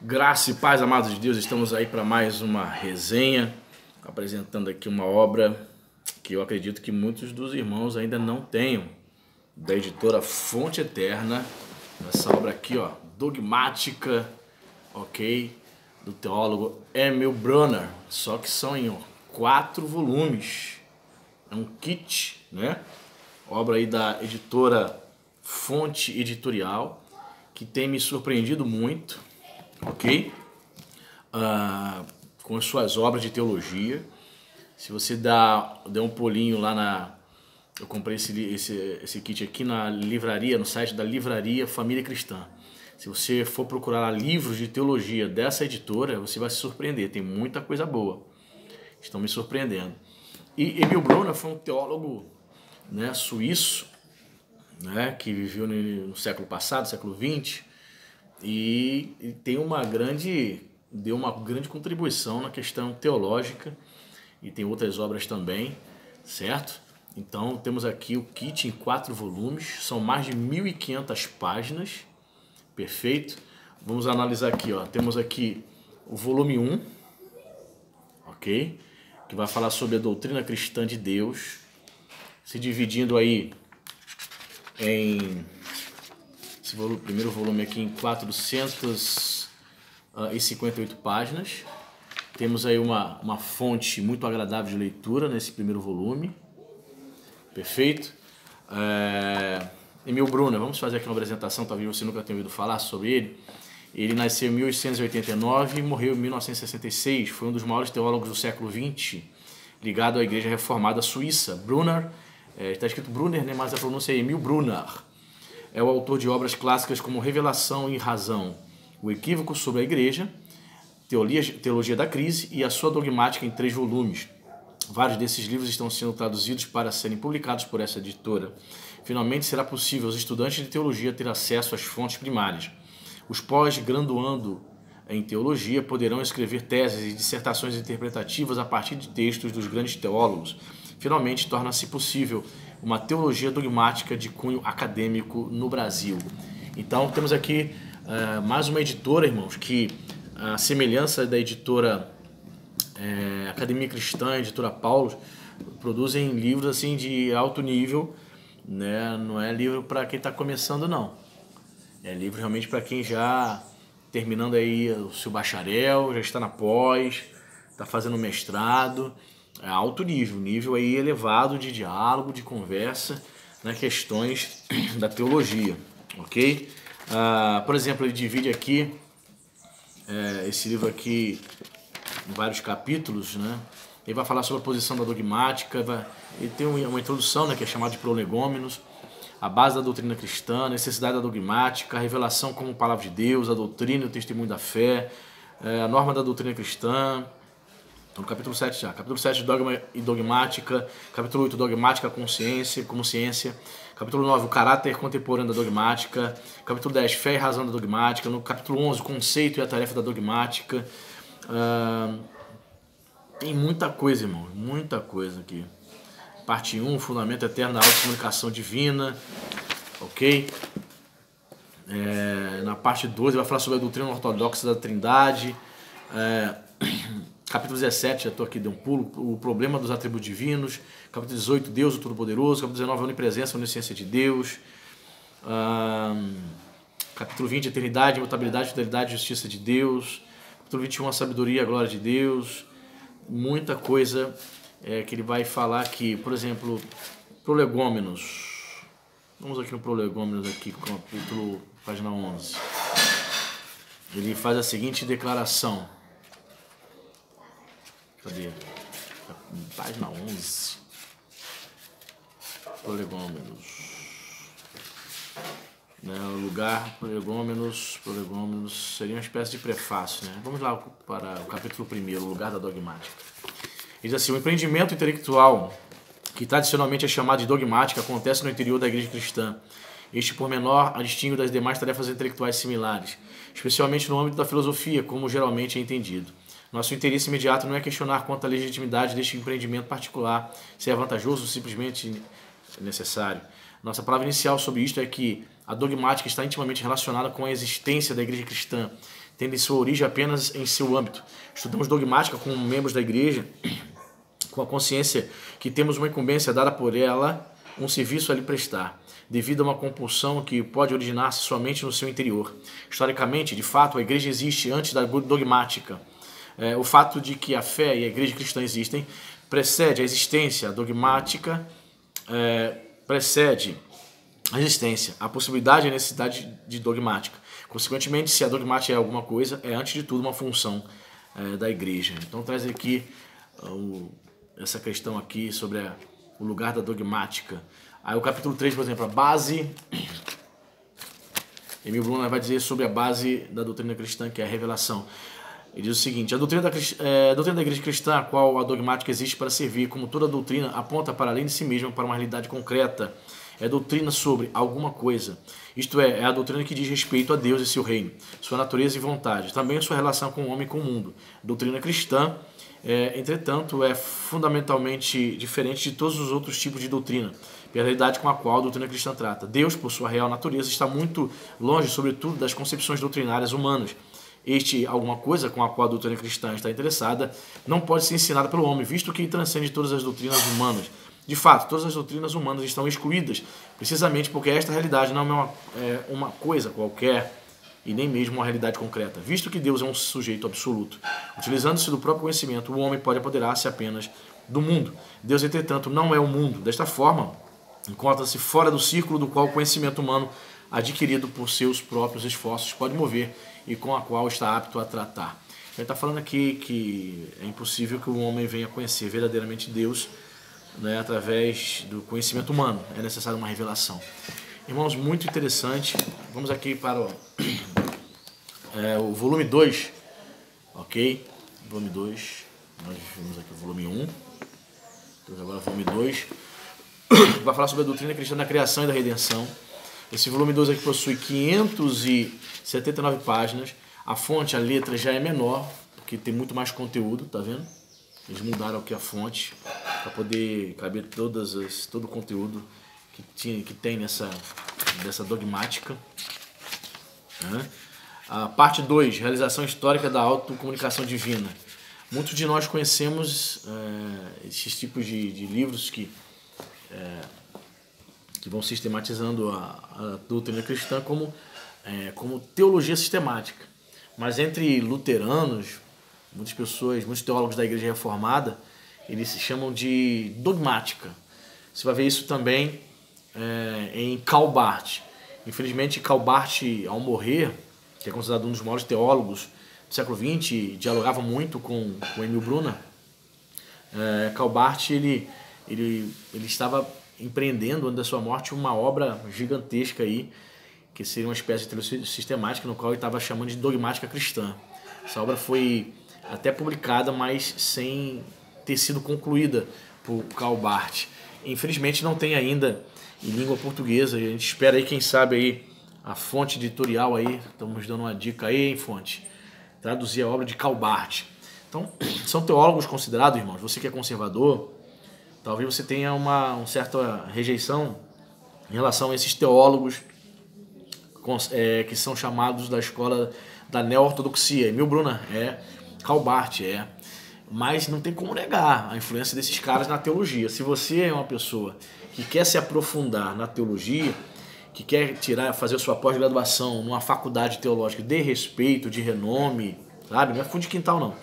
Graça e paz, amados de Deus, estamos aí para mais uma resenha, apresentando aqui uma obra que eu acredito que muitos dos irmãos ainda não tenham, da editora Fonte Eterna, essa obra aqui, ó, dogmática, ok, do teólogo Emil Brunner, só que são em 4 volumes, é um kit, né, obra aí da editora Fonte Editorial, que tem me surpreendido muito, ok? Com as suas obras de teologia. Se você der um pulinho lá na... Eu comprei esse kit aqui na livraria, no site da Livraria Família Cristã. Se você for procurar livros de teologia dessa editora, você vai se surpreender. Tem muita coisa boa. Estão me surpreendendo. E Emil Brunner foi um teólogo, né, suíço, né, que viveu no século passado, século XX, e deu uma grande contribuição na questão teológica, e tem outras obras também, certo? Então temos aqui o kit em 4 volumes, são mais de 1.500 páginas, perfeito? Vamos analisar aqui, ó. Temos aqui o volume 1, ok? Que vai falar sobre a doutrina cristã de Deus, se dividindo aí em... primeiro volume aqui em 458 páginas. Temos aí uma fonte muito agradável de leitura nesse primeiro volume. Perfeito? Emil Brunner, vamos fazer aqui uma apresentação, talvez você nunca tenha ouvido falar sobre ele. Ele nasceu em 1889 e morreu em 1966. Foi um dos maiores teólogos do século XX, ligado à Igreja Reformada Suíça. Brunner, está escrito Brunner, né, mas a pronúncia é Emil Brunner. É o autor de obras clássicas como Revelação e Razão, O Equívoco sobre a Igreja, Teologia da Crise e a sua dogmática em 3 volumes. Vários desses livros estão sendo traduzidos para serem publicados por essa editora. Finalmente será possível aos estudantes de teologia ter acesso às fontes primárias. Os pós-graduando em teologia poderão escrever teses e dissertações interpretativas a partir de textos dos grandes teólogos. Finalmente torna-se possível uma teologia dogmática de cunho acadêmico no Brasil. Então temos aqui mais uma editora, irmãos, que a semelhança da editora Academia Cristã, editora Paulus, produzem livros assim de alto nível, né? Não é livro para quem está começando, não. É livro realmente para quem já terminando aí o seu bacharel, já está na pós, está fazendo mestrado. É alto nível aí elevado de diálogo, de conversa, nas questões da teologia, ok? Por exemplo, ele divide aqui esse livro aqui em vários capítulos, né? Ele vai falar sobre a posição da dogmática, ele tem uma introdução, né, que é chamada de prolegômenos, a base da doutrina cristã, a necessidade da dogmática, a revelação como palavra de Deus, a doutrina e o testemunho da fé, a norma da doutrina cristã. No capítulo 7 já. Capítulo 7, dogma e dogmática. Capítulo 8, dogmática como ciência. Capítulo 9, o caráter contemporâneo da dogmática. Capítulo 10, fé e razão da dogmática. No capítulo 11, o conceito e a tarefa da dogmática. Tem muita coisa, irmão. Muita coisa aqui. Parte 1, fundamento eterno da autocomunicação divina. Ok? Na parte 2, ele vai falar sobre a doutrina ortodoxa da Trindade. Capítulo 17, já estou aqui, dei um pulo, o problema dos atributos divinos. Capítulo 18, Deus, o Todo-Poderoso. Capítulo 19, a onipresença, a onisciência de Deus. Capítulo 20, eternidade, imutabilidade, fidelidade e justiça de Deus. Capítulo 21, a sabedoria e a glória de Deus. Muita coisa que ele vai falar aqui. Por exemplo, prolegômenos. Vamos aqui no prolegômenos, aqui, capítulo, página 11. Ele faz a seguinte declaração. Cadê? Página 11. Prolegômenos. O lugar, prolegômenos seria uma espécie de prefácio, né? Vamos lá para o capítulo 1, o lugar da dogmática. Ele diz assim: o empreendimento intelectual, que tradicionalmente é chamado de dogmática, acontece no interior da igreja cristã. Este pormenor a distingue das demais tarefas intelectuais similares, especialmente no âmbito da filosofia, como geralmente é entendido. Nosso interesse imediato não é questionar quanto à legitimidade deste empreendimento particular, se é vantajoso ou simplesmente necessário. Nossa palavra inicial sobre isto é que a dogmática está intimamente relacionada com a existência da igreja cristã, tendo sua origem apenas em seu âmbito. Estudamos dogmática como membros da igreja, com a consciência que temos uma incumbência dada por ela, um serviço a lhe prestar, devido a uma compulsão que pode originar-se somente no seu interior. Historicamente, de fato, a igreja existe antes da dogmática. O fato de que a fé e a igreja cristã existem precede a existência dogmática, precede a existência, a possibilidade e a necessidade de dogmática. Consequentemente, se a dogmática é alguma coisa, é antes de tudo uma função da igreja. Então traz aqui essa questão aqui sobre o lugar da dogmática. Aí o capítulo 3, por exemplo, a base... Emil Brunner vai dizer sobre a base da doutrina cristã, que é a revelação. Ele diz o seguinte: a doutrina da igreja cristã, a qual a dogmática existe para servir, como toda doutrina, aponta para além de si mesma para uma realidade concreta. É doutrina sobre alguma coisa. Isto é a doutrina que diz respeito a Deus e seu reino, sua natureza e vontade, também a sua relação com o homem e com o mundo. Doutrina cristã, entretanto, é fundamentalmente diferente de todos os outros tipos de doutrina, pela realidade com a qual a doutrina cristã trata. Deus, por sua real natureza, está muito longe, sobretudo, das concepções doutrinárias humanas. Alguma coisa com a qual a doutrina cristã está interessada não pode ser ensinada pelo homem, visto que transcende todas as doutrinas humanas. De fato, todas as doutrinas humanas estão excluídas, precisamente porque esta realidade não é uma coisa qualquer e nem mesmo uma realidade concreta, visto que Deus é um sujeito absoluto. Utilizando-se do próprio conhecimento, o homem pode apoderar-se apenas do mundo. Deus, entretanto, não é o mundo. Desta forma, encontra-se fora do círculo do qual o conhecimento humano, adquirido por seus próprios esforços, pode mover e com a qual está apto a tratar. Ele está falando aqui que é impossível que o homem venha conhecer verdadeiramente Deus, né, através do conhecimento humano. É necessário uma revelação. Irmãos, muito interessante. Vamos aqui para o volume 2, ok? Volume 2, nós vimos aqui o volume 1, então agora o volume 2, vai falar sobre a doutrina cristã da criação e da redenção. Esse volume 2 aqui possui 579 páginas, a fonte, a letra já é menor, porque tem muito mais conteúdo, tá vendo? Eles mudaram aqui a fonte para poder caber todo o conteúdo que tem dessa dogmática. Né? A parte 2, realização histórica da autocomunicação divina. Muitos de nós conhecemos esses tipos de livros que vão sistematizando a doutrina cristã como teologia sistemática. Mas entre luteranos, muitos teólogos da Igreja Reformada, eles se chamam de dogmática. Você vai ver isso também em Karl Barth. Infelizmente, Karl Barth, ao morrer, que é considerado um dos maiores teólogos do século XX, dialogava muito com Emil Brunner. Karl Barth ele estava empreendendo, antes da sua morte, uma obra gigantesca aí, que seria uma espécie de teologia sistemática, no qual ele estava chamando de dogmática cristã. Essa obra foi até publicada, mas sem ter sido concluída por Karl Barth. Infelizmente não tem ainda em língua portuguesa. A gente espera aí, quem sabe aí, a fonte editorial aí, estamos dando uma dica aí, hein, fonte, traduzir a obra de Karl Barth. Então, são teólogos considerados, irmãos, você que é conservador, talvez você tenha uma certa rejeição em relação a esses teólogos que são chamados da escola da neo-ortodoxia. Emil Brunner Karl Barth mas não tem como negar a influência desses caras na teologia. Se você é uma pessoa que quer se aprofundar na teologia, que quer fazer a sua pós-graduação numa faculdade teológica de respeito, de renome, sabe? Não é fundo de quintal, não.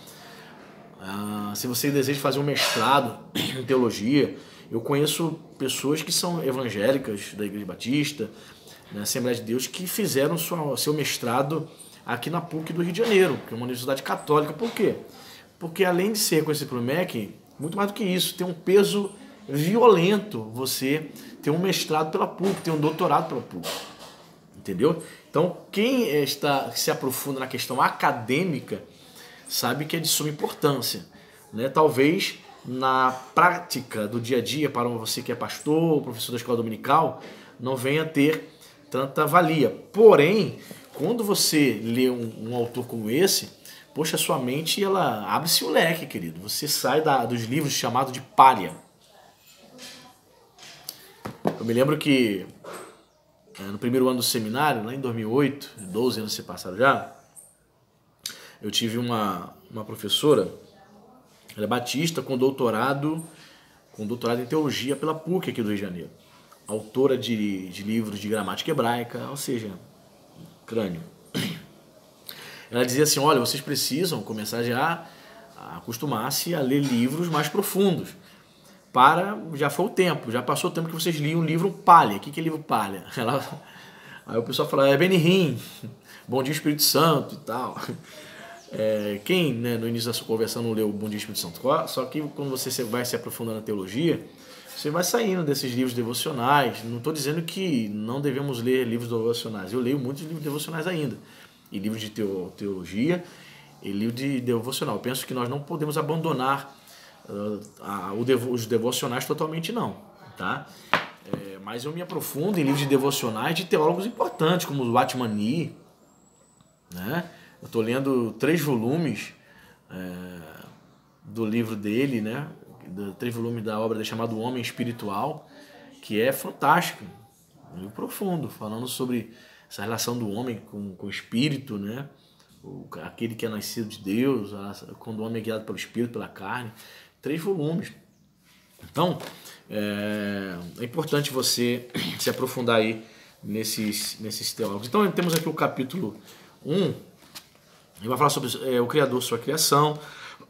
Se você deseja fazer um mestrado em teologia, eu conheço pessoas que são evangélicas da Igreja Batista, na Assembleia de Deus, que fizeram seu mestrado aqui na PUC do Rio de Janeiro, que é uma universidade católica. Por quê? Porque além de ser reconhecido pelo MEC, muito mais do que isso, tem um peso violento você ter um mestrado pela PUC, ter um doutorado pela PUC. Entendeu? Então, quem se aprofunda na questão acadêmica sabe que é de suma importância, né? Talvez na prática do dia a dia, para você que é pastor, professor da escola dominical, não venha ter tanta valia. Porém, quando você lê um autor como esse, poxa, sua mente ela abre-se o leque, querido. Você sai dos livros chamados de pária. Eu me lembro que no primeiro ano do seminário, lá em 2008, 12 anos se passaram já, eu tive uma professora, ela é batista, com doutorado em teologia pela PUC aqui do Rio de Janeiro. Autora de livros de gramática hebraica, ou seja, crânio. Ela dizia assim, olha, vocês precisam começar já a acostumar-se a ler livros mais profundos. Já foi o tempo, já passou o tempo que vocês liam um livro palha. O que é livro palha? Aí o pessoal fala, é Benihim, Bom Dia Espírito Santo e tal. Quem, né, no início da sua conversão não leu o Bom Dia Espírito Santo? Só que quando você vai se aprofundando na teologia, você vai saindo desses livros devocionais. Não estou dizendo que não devemos ler livros devocionais. Eu leio muitos livros devocionais ainda. E livros de teologia e livro de devocional. Eu penso que nós não podemos abandonar os devocionais totalmente não, tá? Mas eu me aprofundo em livros de devocionais de teólogos importantes, como o Watmani, né? Eu estou lendo 3 volumes do livro dele, né? 3 volumes da obra dele chamado Homem Espiritual, que é fantástico, muito profundo, falando sobre essa relação do homem com o espírito, né? Aquele que é nascido de Deus, quando o homem é guiado pelo espírito, pela carne. 3 volumes. Então, é importante você se aprofundar aí nesses teólogos. Então, temos aqui o capítulo 1, ele vai falar sobre o Criador, sua criação,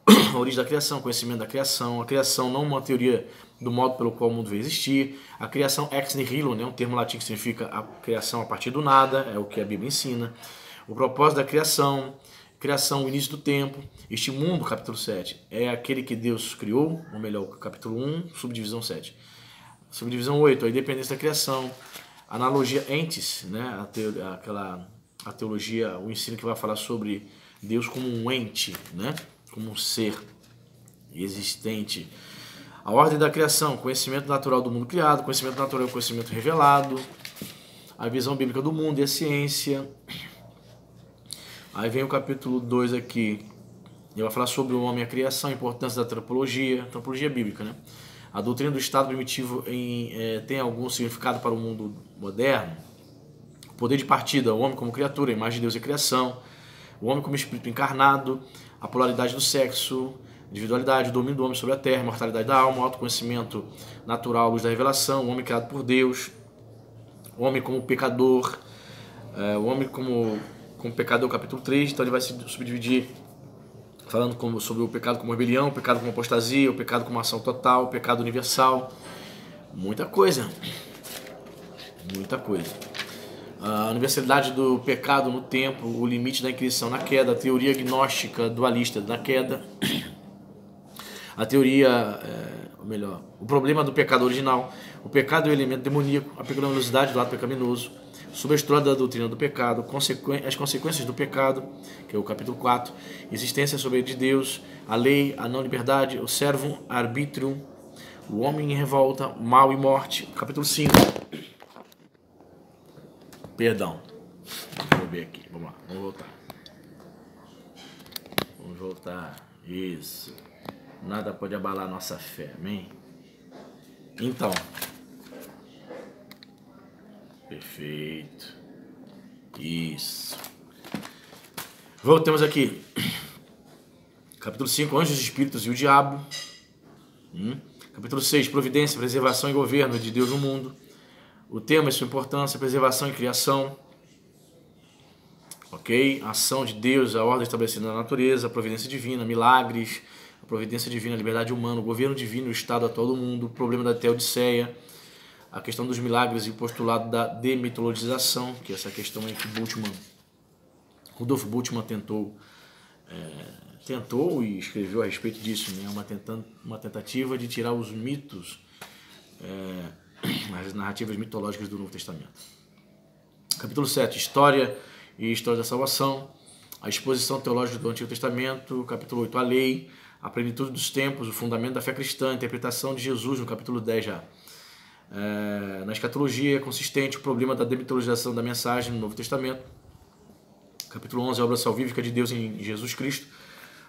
a origem da criação, conhecimento da criação, a criação não uma teoria do modo pelo qual o mundo veio existir, a criação ex nihilo, né, um termo latim que significa a criação a partir do nada, é o que a Bíblia ensina, o propósito da criação, o início do tempo, este mundo, capítulo 7, é aquele que Deus criou, ou melhor, capítulo 1, subdivisão 7. Subdivisão 8, a independência da criação, analogia entes, né, a teologia, o ensino que vai falar sobre Deus como um ente, né, como um ser existente. A ordem da criação, conhecimento natural do mundo criado, conhecimento natural e conhecimento revelado, a visão bíblica do mundo e a ciência. Aí vem o capítulo 2 aqui, ele vai falar sobre o homem e a criação, a importância da antropologia bíblica, né? A doutrina do Estado primitivo tem algum significado para o mundo moderno? O poder de partida, o homem como criatura, a imagem de Deus e a criação, o homem como espírito encarnado, a polaridade do sexo, individualidade, o domínio do homem sobre a terra, a mortalidade da alma, o autoconhecimento natural, a luz da revelação, o homem criado por Deus, o homem como pecador, o homem como pecador, capítulo 3, então ele vai se subdividir falando sobre o pecado como rebelião, o pecado como apostasia, o pecado como ação total, o pecado universal, muita coisa, a universalidade do pecado no tempo, o limite da inscrição na queda, a teoria gnóstica dualista na queda, a teoria, o problema do pecado original, o pecado e o elemento demoníaco, a pecaminosidade do ato pecaminoso, sobre a história da doutrina do pecado, as consequências do pecado, que é o capítulo 4, existência sobre de Deus, a lei, a não liberdade, o servo arbítrio, o homem em revolta, mal e morte, capítulo 5. Perdão, vou ver aqui, vamos lá, vamos voltar, isso, nada pode abalar nossa fé, amém? Então, perfeito, isso, voltemos aqui, capítulo 5, anjos, espíritos e o diabo, capítulo 6, providência, preservação e governo de Deus no mundo, o tema e sua importância, preservação e criação, ok? A ação de Deus, a ordem estabelecida na natureza, a providência divina, milagres, a providência divina, a liberdade humana, o governo divino, o estado atual do mundo, o problema da teodiceia, a questão dos milagres e o postulado da demitologização, que é essa questão aí que Rudolf Bultmann tentou e escreveu a respeito disso, né? Uma tentativa de tirar os mitos, as narrativas mitológicas do Novo Testamento. Capítulo 7, História e História da Salvação, a exposição teológica do Antigo Testamento. Capítulo 8, a lei, a plenitude dos tempos, o fundamento da fé cristã, a interpretação de Jesus, no capítulo 10 já. Na escatologia consistente, o problema da demitologização da mensagem no Novo Testamento. Capítulo 11, a obra salvífica de Deus em Jesus Cristo.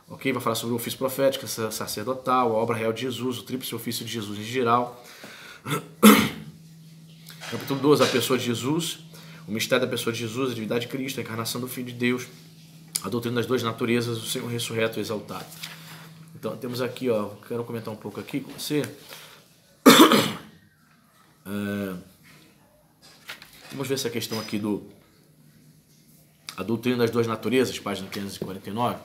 Ok, vai falar sobre o ofício profético, sacerdotal, a obra real de Jesus, o tríplice ofício de Jesus em geral. Capítulo 12, a pessoa de Jesus. o mistério da pessoa de Jesus, a divindade de Cristo, a encarnação do Filho de Deus, a doutrina das duas naturezas, o Senhor ressurreto e exaltado. Então temos aqui, ó, quero comentar um pouco aqui com você. Vamos ver essa questão aqui a doutrina das duas naturezas, página 549.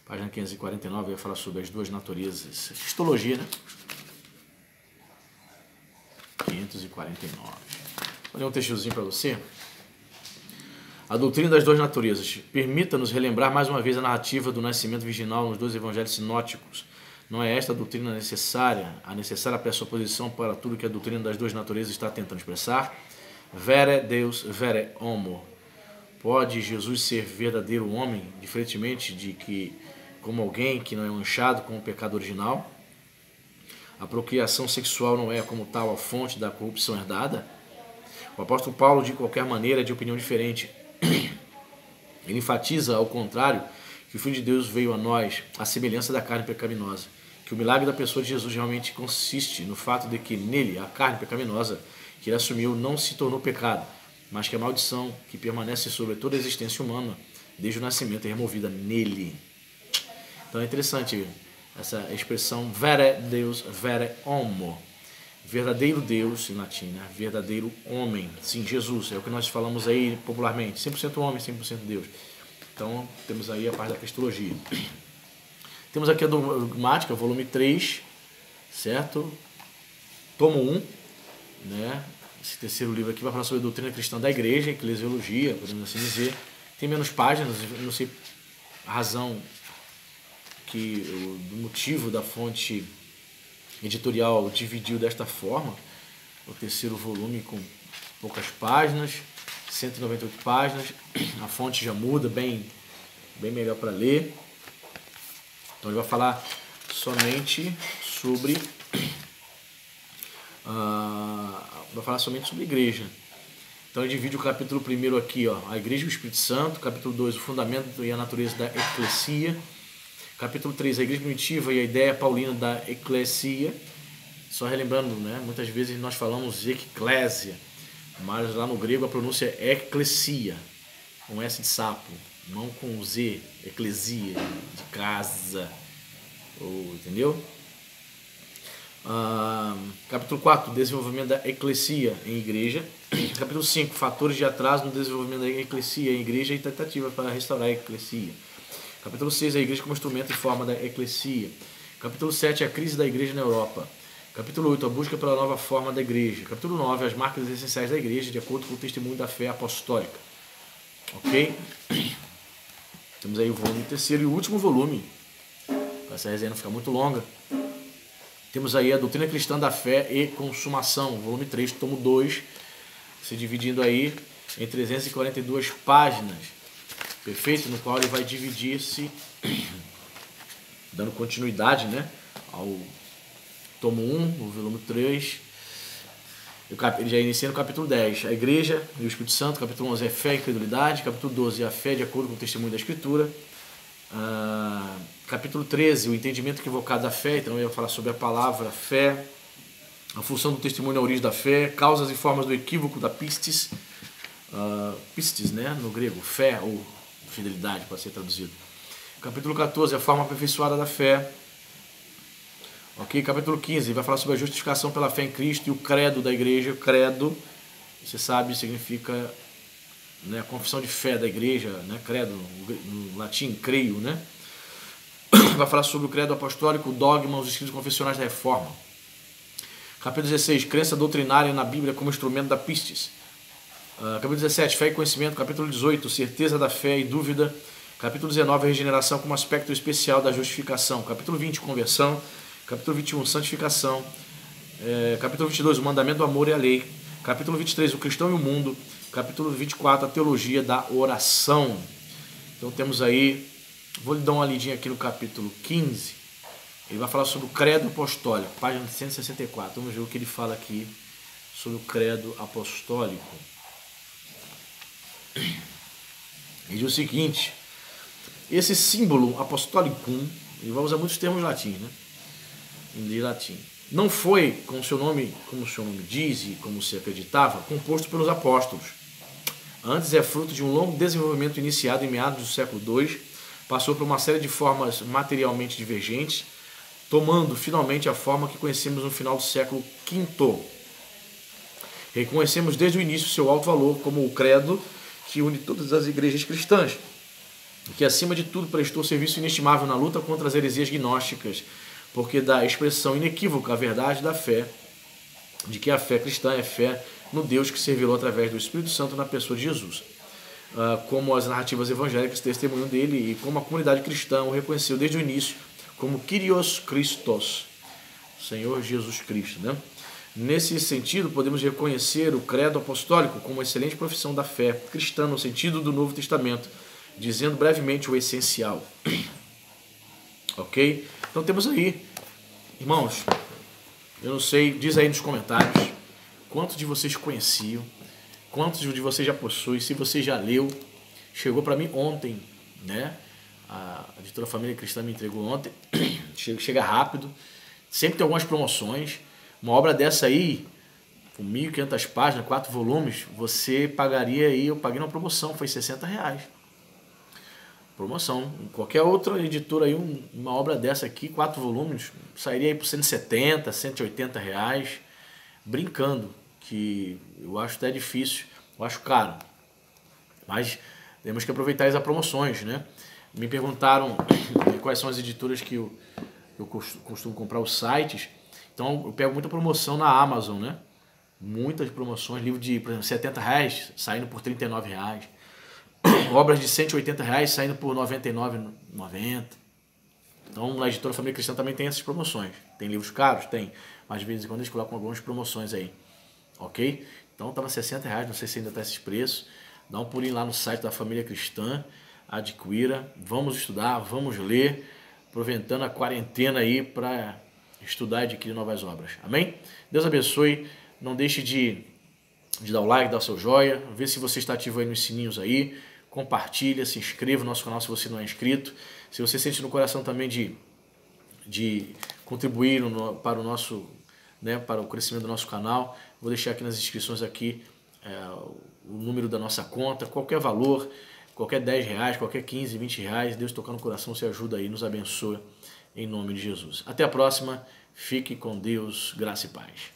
Página 549 vai falar sobre as duas naturezas. Cristologia, né? 549. Vou ler um textozinho para você. A doutrina das duas naturezas. Permita-nos relembrar mais uma vez a narrativa do nascimento virginal nos dois evangelhos sinóticos. Não é esta a doutrina necessária, a necessária pressuposição para tudo que a doutrina das duas naturezas está tentando expressar? Vere Deus, vere homo. Pode Jesus ser verdadeiro homem, diferentemente de que, como alguém que não é manchado com o pecado original? A procriação sexual não é, como tal, a fonte da corrupção herdada? O apóstolo Paulo, de qualquer maneira, é de opinião diferente. Ele enfatiza, ao contrário, que o Filho de Deus veio a nós à semelhança da carne pecaminosa, que o milagre da pessoa de Jesus realmente consiste no fato de que nele, a carne pecaminosa que ele assumiu não se tornou pecado, mas que a maldição que permanece sobre toda a existência humana desde o nascimento é removida nele. Então é interessante essa expressão vere Deus, vere homo. Verdadeiro Deus, em latim, né? Verdadeiro homem. Sim, Jesus, é o que nós falamos aí popularmente. 100% homem, 100% Deus. Então, temos aí a parte da cristologia. Temos aqui a dogmática, volume 3, certo? Tomo 1, né? Esse terceiro livro aqui vai falar sobre a doutrina cristã da igreja, eclesiologia, podemos assim dizer. Tem menos páginas, não sei a razão, do motivo da fonte editorial dividiu desta forma. O terceiro volume com poucas páginas, 198 páginas, a fonte já muda, bem melhor para ler. Então ele vai falar somente sobre a igreja. Então ele divide o capítulo 1 aqui, ó, a igreja e o Espírito Santo, capítulo 2, o fundamento e a natureza da eclesia, capítulo 3, a igreja primitiva e a ideia paulina da eclesia. Só relembrando, né, muitas vezes nós falamos eclésia, mas lá no grego a pronúncia é eclesia, com S de sapo, não com Z, eclesia, de casa, entendeu? Capítulo 4, desenvolvimento da eclesia em igreja. Capítulo 5, fatores de atraso no desenvolvimento da eclesia em igreja e tentativa para restaurar a eclesia. Capítulo 6, a igreja como instrumento e forma da eclesia. Capítulo 7, a crise da igreja na Europa. Capítulo 8, a busca pela nova forma da igreja. Capítulo 9, as marcas essenciais da igreja de acordo com o testemunho da fé apostólica. Ok? Temos aí o volume terceiro e o último volume, para essa resenha não ficar muito longa. Temos aí a doutrina cristã da fé e consumação, volume 3, tomo 2, se dividindo aí em 342 páginas. Perfeito? No qual ele vai dividir-se, dando continuidade, né, ao tomo 1, o volume 3. Ele já inicia no capítulo 10, a igreja e o Espírito Santo. Capítulo 11 é fé e incredulidade. Capítulo 12 é a fé de acordo com o testemunho da Escritura. Capítulo 13, o entendimento equivocado da fé. Então ele vai falar sobre a palavra fé, a função do testemunho na origem da fé, causas e formas do equívoco da pistis. Pistis, né, no grego, fé ou fidelidade, pode ser traduzido. Capítulo 14, a forma aperfeiçoada da fé. Ok, capítulo 15, vai falar sobre a justificação pela fé em Cristo e o credo da igreja. O credo, você sabe, significa, né, a confissão de fé da igreja, né, credo, no latim, creio, né? Vai falar sobre o credo apostólico, o dogma, os escritos confessionais da reforma. Capítulo 16, crença doutrinária na Bíblia como instrumento da pistis. Capítulo 17, fé e conhecimento. Capítulo 18, certeza da fé e dúvida. Capítulo 19, regeneração como aspecto especial da justificação. Capítulo 20, conversão. Capítulo 21, santificação. Capítulo 22, o mandamento do amor e a lei. Capítulo 23, o cristão e o mundo. Capítulo 24, a teologia da oração. Então temos aí, vou lhe dar uma lidinha aqui no capítulo 15. Ele vai falar sobre o credo apostólico, página 164. Vamos ver o que ele fala aqui sobre o credo apostólico. Ele diz o seguinte: esse símbolo apostolicum, ele vai usar muitos termos latins, né? De latim. não foi, como o seu nome diz e como se acreditava, composto pelos apóstolos. Antes é fruto de um longo desenvolvimento iniciado em meados do século II, passou por uma série de formas materialmente divergentes, tomando finalmente a forma que conhecemos no final do século V. Reconhecemos desde o início seu alto valor como o credo que une todas as igrejas cristãs, que acima de tudo prestou serviço inestimável na luta contra as heresias gnósticas, porque dá expressão inequívoca à verdade da fé, de que a fé cristã é fé no Deus que se revelou através do Espírito Santo na pessoa de Jesus. Como as narrativas evangélicas testemunham dele e como a comunidade cristã o reconheceu desde o início como Kyrios Christos, Senhor Jesus Cristo, né? Nesse sentido, podemos reconhecer o credo apostólico como uma excelente profissão da fé cristã no sentido do Novo Testamento, dizendo brevemente o essencial. Ok? Então temos aí, irmãos, eu não sei, diz aí nos comentários quantos de vocês conheciam, quantos de vocês já possuem, se você já leu. Chegou para mim ontem, né? A editora Família Cristã me entregou ontem. Chega rápido, sempre tem algumas promoções. Uma obra dessa aí, com 1.500 páginas, 4 volumes, você pagaria aí, eu paguei numa promoção, foi R$60. Promoção. Qualquer outra editora aí, uma obra dessa aqui, 4 volumes, sairia aí por R$170, R$180, brincando, que eu acho até difícil, eu acho caro. Mas temos que aproveitar as promoções, né? Me perguntaram quais são as editoras que eu costumo comprar, os sites. Então eu pego muita promoção na Amazon, né? Muitas promoções, livro de, por exemplo, R$70 saindo por R$39. Obras de R$180 saindo por R$99,90. Então na editora Família Cristã também tem essas promoções. Tem livros caros? Tem. Mas de vez em quando eles colocam algumas promoções aí. Ok? Então estava R$60, não sei se ainda está esses preços. Dá um pulinho lá no site da Família Cristã, adquira. Vamos estudar, vamos ler, aproveitando a quarentena aí para estudar e adquirir novas obras. Amém? Deus abençoe. Não deixe de dar o like, dar o seu joia. Vê se você está ativo aí nos sininhos aí. Compartilha, se inscreva no nosso canal se você não é inscrito. Se você sente no coração também de contribuir para o nosso, né, para o crescimento do nosso canal, vou deixar aqui nas inscrições aqui o número da nossa conta, qualquer valor, qualquer R$10, qualquer 15, R$20, Deus tocar no coração, você ajuda aí, nos abençoa, em nome de Jesus. Até a próxima, fique com Deus, graça e paz.